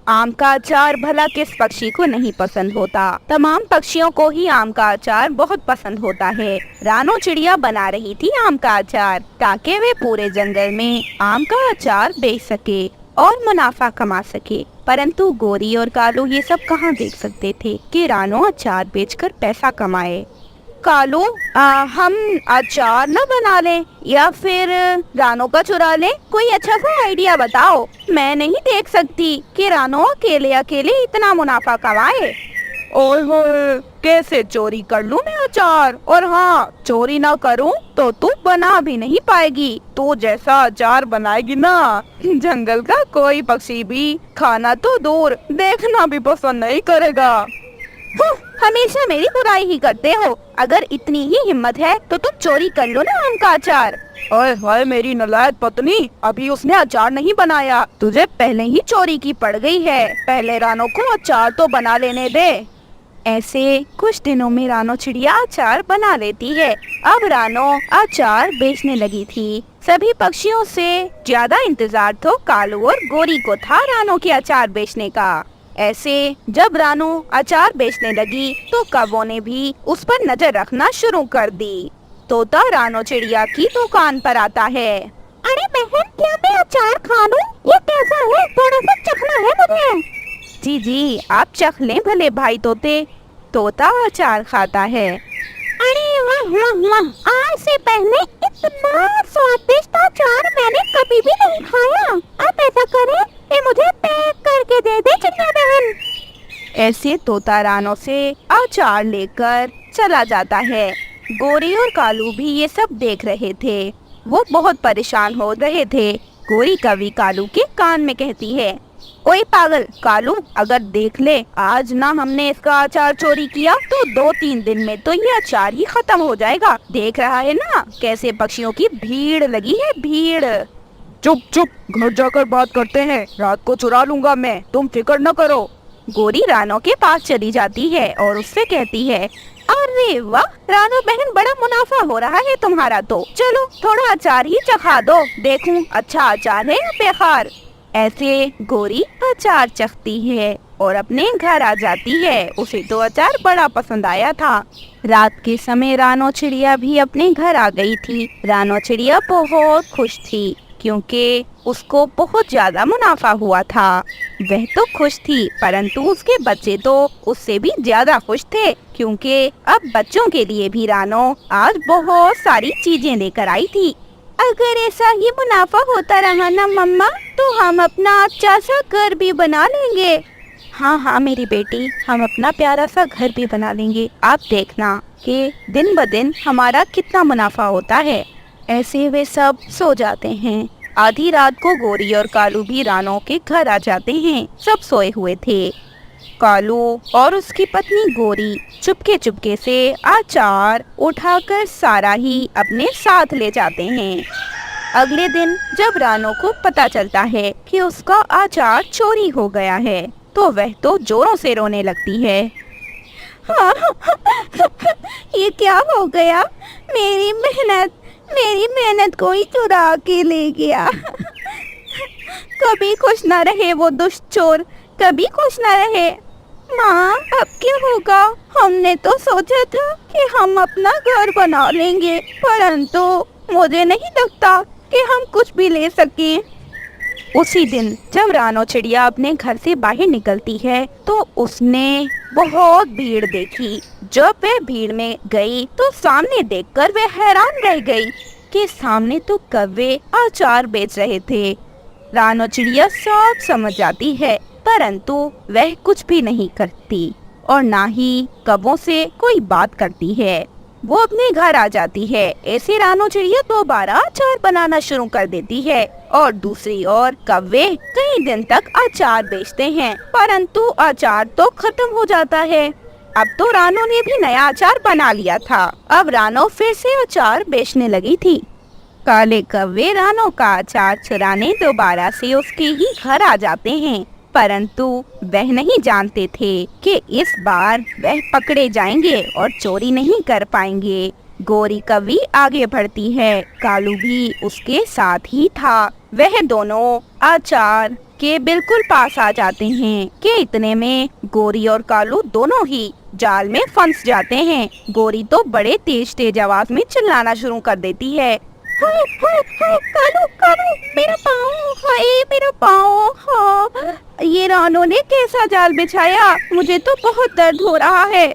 आम का अचार भला किस पक्षी को नहीं पसंद होता। तमाम पक्षियों को ही आम का अचार बहुत पसंद होता है। रानो चिड़िया बना रही थी आम का अचार ताकि वे पूरे जंगल में आम का अचार बेच सके और मुनाफा कमा सके। परंतु गोरी और कालू ये सब कहाँ देख सकते थे कि रानो अचार बेचकर पैसा कमाए। कालू, हम अचार न बना लें या फिर रानो का चुरा लें? कोई अच्छा सा आइडिया बताओ। मैं नहीं देख सकती कि रानो अकेले अकेले इतना मुनाफा कमाए। ओए होए, कैसे चोरी कर लूं मैं अचार? और हाँ, चोरी ना करूं तो तू बना भी नहीं पाएगी। तू जैसा अचार बनाएगी ना, जंगल का कोई पक्षी भी खाना तो दूर देखना भी पसंद नहीं करेगा। हमेशा मेरी बुराई ही करते हो। अगर इतनी ही हिम्मत है तो तुम चोरी कर लो ना आम का अचार। ओए हाय मेरी नालायक पत्नी, अभी उसने अचार नहीं बनाया, तुझे पहले ही चोरी की पड़ गई है। पहले रानो को अचार तो बना लेने दे। ऐसे कुछ दिनों में रानो चिड़िया अचार बना लेती है। अब रानो अचार बेचने लगी थी। सभी पक्षियों से ज्यादा इंतजार तो कालू और गोरी को था रानो के अचार बेचने का। ऐसे जब रानो अचार बेचने लगी तो कौवों ने भी उस पर नजर रखना शुरू कर दी। तोता रानो चिड़िया की दुकान पर आता है। अरे बहन, क्या मैं अचार खा लूं? ये कैसा है? थोड़ा सा चखना है मुझे। जी जी, आप चख लें भले भाई तोते। तोता अचार खाता है। अरे वाह वाह वाह, आज से पहले इतना स्वादिष्ट अचार मैंने कभी भी नहीं खाया। आप ऐसा करें कि मुझे पैक करके दे दे चिड़िया बहन। ऐसे तोता रानो से अचार लेकर चला जाता है। गोरी और कालू भी ये सब देख रहे थे। वो बहुत परेशान हो रहे थे। गोरी कभी कालू के कान में कहती है, ओए पागल कालू, अगर देख ले आज ना हमने इसका अचार चोरी किया तो 2-3 दिन में तो ये अचार ही खत्म हो जाएगा। देख रहा है ना कैसे पक्षियों की भीड़ लगी है, भीड़। चुप चुप, घर जाकर बात करते हैं। रात को चुरा लूंगा मैं, तुम फिक्र न करो। गोरी रानो के पास चली जाती है और उससे कहती है, अरे वाह रानो बहन, बड़ा मुनाफा हो रहा है तुम्हारा तो। चलो थोड़ा अचार ही चखा दो, देखूं अच्छा अचार है या बेकार। ऐसे गोरी अचार चखती है और अपने घर आ जाती है। उसे तो अचार बड़ा पसंद आया था। रात के समय रानो चिड़िया भी अपने घर आ गई थी। रानो चिड़िया बहुत खुश थी क्योंकि उसको बहुत ज्यादा मुनाफा हुआ था। वह तो खुश थी परंतु उसके बच्चे तो उससे भी ज्यादा खुश थे क्योंकि अब बच्चों के लिए भी रानो आज बहुत सारी चीजें लेकर आई थी। अगर ऐसा ही मुनाफा होता रहा ना मम्मा, तो हम अपना अच्छा सा घर भी बना लेंगे। हाँ हाँ मेरी बेटी, हम अपना प्यारा सा घर भी बना लेंगे। आप देखना कि दिन ब दिन हमारा कितना मुनाफा होता है। ऐसे वे सब सो जाते हैं। आधी रात को गोरी और कालू भी रानो के घर आ जाते हैं। सब सोए हुए थे। कालू और उसकी पत्नी गोरी चुपके चुपके से अचार उठाकर सारा ही अपने साथ ले जाते हैं। अगले दिन जब रानो को पता चलता है कि उसका अचार चोरी हो गया है तो वह तो जोरों से रोने लगती है। ये क्या हो गया? मेरी मेहनत कोई चुरा के ले गया। कभी खुश न रहे वो दुष्ट चोर, कभी खुश न रहे। माँ, अब क्या होगा? हमने तो सोचा था कि हम अपना घर बना लेंगे, परंतु मुझे नहीं लगता कि हम कुछ भी ले सके। उसी दिन जब रानो चिड़िया अपने घर से बाहर निकलती है तो उसने बहुत भीड़ देखी। जब वह भीड़ में गई तो सामने देखकर वह हैरान रह गई कि सामने तो कौवे अचार बेच रहे थे। रानो चिड़िया सब समझ जाती है परंतु वह कुछ भी नहीं करती और ना ही कौवों से कोई बात करती है। वो अपने घर आ जाती है। ऐसे रानो चिड़िया दोबारा अचार बनाना शुरू कर देती है और दूसरी ओर कौवे कई दिन तक अचार बेचते हैं परंतु अचार तो खत्म हो जाता है। अब तो रानो ने भी नया अचार बना लिया था। अब रानो फिर से अचार बेचने लगी थी। काले कौवे रानो का अचार चुराने दोबारा से उसके ही घर आ जाते हैं परंतु वह नहीं जानते थे कि इस बार वह पकड़े जाएंगे और चोरी नहीं कर पाएंगे। गोरी कौवी आगे बढ़ती है, कालू भी उसके साथ ही था। वह दोनों अचार के बिल्कुल पास आ जाते हैं कि इतने में गोरी और कालू दोनों ही जाल में फंस जाते हैं। गोरी तो बड़े तेज तेज आवाज में चिल्लाना शुरू कर देती है, हाय हाय हाय, कालू कालू, मेरा पाँव, हाय मेरा पाँव, हाँ ये रानों ने कैसा जाल बिछाया, मुझे तो बहुत दर्द हो रहा है।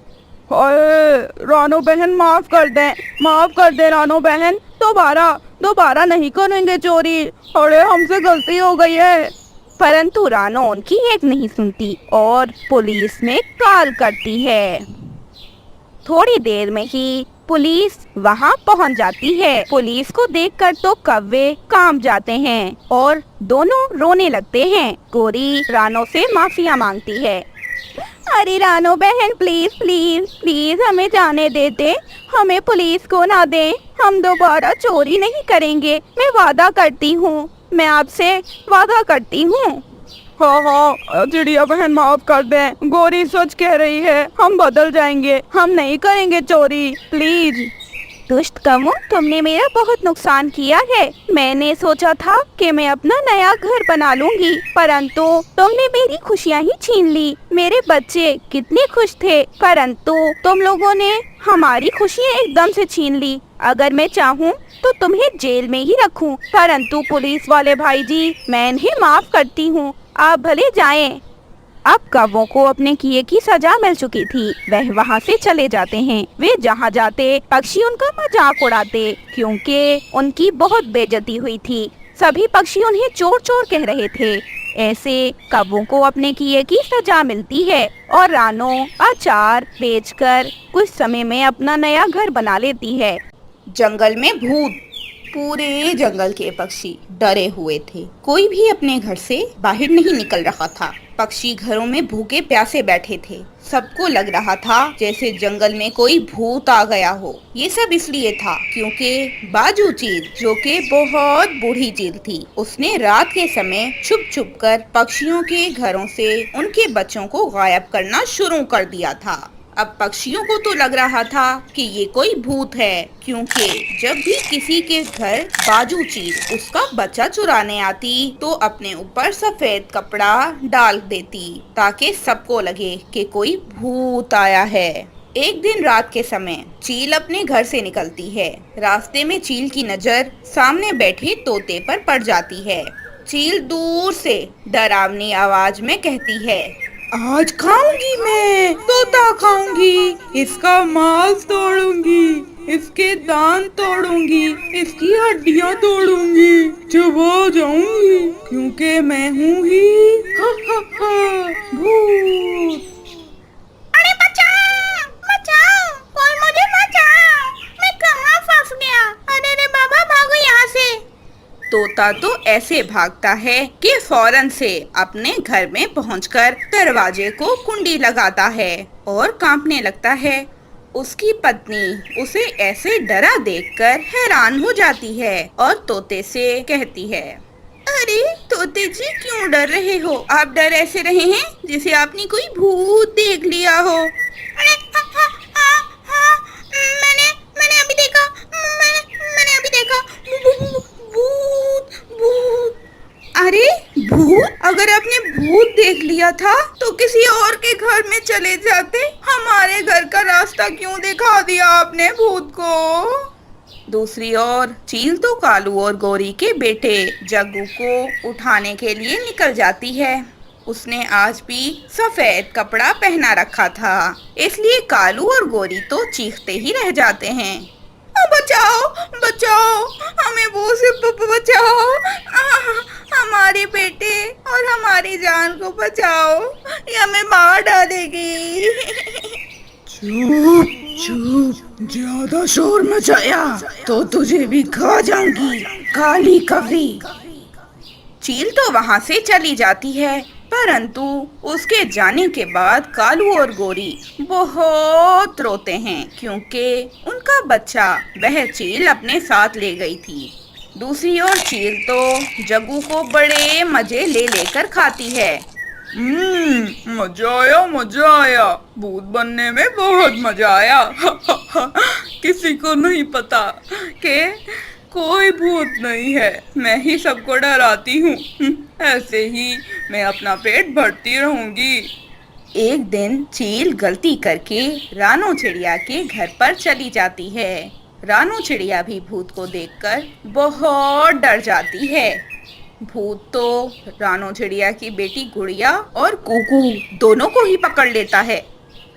रानो बहन माफ कर दे रानो बहन, दोबारा दोबारा नहीं करेंगे चोरी, अरे हमसे गलती हो गई है। परंतु रानो उनकी एक नहीं सुनती और पुलिस में कॉल करती है। थोड़ी देर में ही पुलिस वहां पहुंच जाती है। पुलिस को देखकर तो कौवे काम जाते हैं और दोनों रोने लगते हैं। गोरी रानो से माफिया मांगती है, अरे रानो बहन प्लीज प्लीज प्लीज हमें जाने दे दे, हमें पुलिस को ना दे, हम दोबारा चोरी नहीं करेंगे, मैं वादा करती हूँ, मैं आपसे वादा करती हूँ। हाँ हाँ चिड़िया बहन माफ कर दे, गोरी सच कह रही है, हम बदल जाएंगे, हम नहीं करेंगे चोरी, प्लीज। दुष्ट कौवों, तुमने मेरा बहुत नुकसान किया है। मैंने सोचा था कि मैं अपना नया घर बना लूंगी, परंतु तुमने मेरी खुशियाँ ही छीन ली। मेरे बच्चे कितने खुश थे, परंतु तुम लोगों ने हमारी खुशियाँ एकदम से छीन ली। अगर मैं चाहूँ तो तुम्हें जेल में ही रखूं, परंतु पुलिस वाले भाई जी, मैं इन्हें माफ करती हूँ, आप भले जाएं। अब कौवों को अपने किए की सजा मिल चुकी थी, वह वहाँ से चले जाते हैं। वे जहाँ जाते पक्षी उनका मजाक उड़ाते, क्योंकि उनकी बहुत बेइज्जती हुई थी। सभी पक्षी उन्हें चोर चोर कह रहे थे। ऐसे कौवों को अपने किए की सजा मिलती है और रानो अचार बेचकर कुछ समय में अपना नया घर बना लेती है। जंगल में भूत। पूरे जंगल के पक्षी डरे हुए थे, कोई भी अपने घर से बाहर नहीं निकल रहा था। पक्षी घरों में भूखे प्यासे बैठे थे। सबको लग रहा था जैसे जंगल में कोई भूत आ गया हो। ये सब इसलिए था क्योंकि बाजू चील, जो कि बहुत बूढ़ी चील थी, उसने रात के समय छुप छुप कर पक्षियों के घरों से उनके बच्चों को गायब करना शुरू कर दिया था। अब पक्षियों को तो लग रहा था कि ये कोई भूत है, क्योंकि जब भी किसी के घर बाजू चील उसका बच्चा चुराने आती तो अपने ऊपर सफेद कपड़ा डाल देती ताकि सबको लगे कि कोई भूत आया है। एक दिन रात के समय चील अपने घर से निकलती है। रास्ते में चील की नजर सामने बैठे तोते पर पड़ जाती है। चील दूर से डरावनी आवाज में कहती है, आज खाऊंगी मैं, तोता खाऊंगी, इसका मांस तोड़ूंगी, इसके दांत तोड़ूंगी, इसकी हड्डियां तोड़ूंगी, चबा जाऊंगी, क्योंकि मैं हूँ ही भूत। अरे बचाओ बचाओ, कोई मुझे बचाओ, मैं कहाँ फंस गया, अरे रे बाबा भागो यहाँ से। तोता तो ऐसे भागता है कि फौरन से अपने घर में पहुंचकर दरवाजे को कुंडी लगाता है और कांपने लगता है। उसकी पत्नी उसे ऐसे डरा देखकर हैरान हो जाती है और तोते से कहती है, अरे तोते जी क्यों डर रहे हो? आप डर ऐसे रहे हैं जैसे आपने कोई भूत देख लिया हो। अरे हाँ, मैंने अभी देखा, मैंने अभी देखा भूत भूत। अरे भूत? अगर आपने भूत देख लिया था तो किसी और के घर में चले जाते, हमारे घर का रास्ता क्यों दिखा दिया आपने भूत को? दूसरी ओर चील तो कालू और गोरी के बेटे जग्गू को उठाने के लिए निकल जाती है। उसने आज भी सफेद कपड़ा पहना रखा था, इसलिए कालू और गोरी तो चीखते ही रह जाते हैं, बचाओ बचाओ, हमें वो से बचाओ, हमारे बेटे और हमारी जान को बचाओ, ये हमें मार डालेगी। चुप चुप, ज्यादा शोर मचाया तो तुझे भी खा जाऊंगी, काली कवरी। चील तो वहाँ से चली जाती है, परंतु उसके जाने के बाद कालू और गोरी बहुत रोते हैं, क्योंकि उनका बच्चा वह चील अपने साथ ले गई थी। दूसरी ओर चील तो जग्गू को बड़े मजे ले लेकर खाती है। मजा आया, भूत बनने में बहुत मजा आया। किसी को नहीं पता कि कोई भूत नहीं है, मैं ही सबको डराती हूँ। ऐसे ही मैं अपना पेट भरती रहूंगी। एक दिन चील गलती करके रानो चिड़िया के घर पर चली जाती है। रानो चिड़िया भी भूत को देखकर बहुत डर जाती है। भूत तो रानो चिड़िया की बेटी गुड़िया और कुकू दोनों को ही पकड़ लेता है।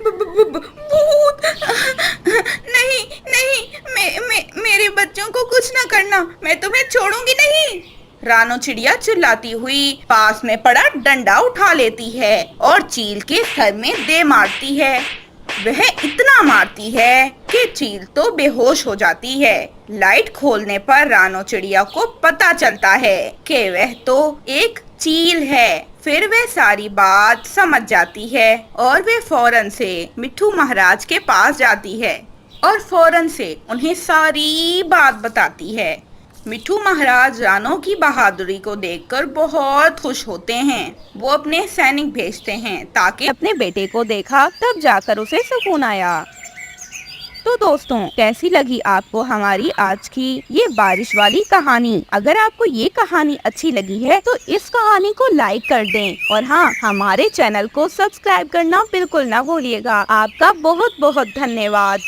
भूत! नहीं नहीं, मेरे बच्चों को कुछ ना करना, मैं तुम्हें छोड़ूंगी नहीं। रानो चिड़िया चिल्लाती हुई पास में पड़ा डंडा उठा लेती है और चील के सर में दे मारती है। वह इतना मारती है कि चील तो बेहोश हो जाती है। लाइट खोलने पर रानो चिड़िया को पता चलता है कि वह तो एक चील है। फिर वह सारी बात समझ जाती है और वह फौरन से मिट्ठू महाराज के पास जाती है और फौरन से उन्हें सारी बात बताती है। मिट्ठू महाराज रानो की बहादुरी को देखकर बहुत खुश होते हैं। वो अपने सैनिक भेजते हैं ताकि अपने बेटे को देखा तब जाकर उसे सुकून आया। तो दोस्तों, कैसी लगी आपको हमारी आज की ये बारिश वाली कहानी? अगर आपको ये कहानी अच्छी लगी है तो इस कहानी को लाइक कर दें और हाँ, हमारे चैनल को सब्सक्राइब करना बिल्कुल ना भूलिएगा। आपका बहुत बहुत धन्यवाद।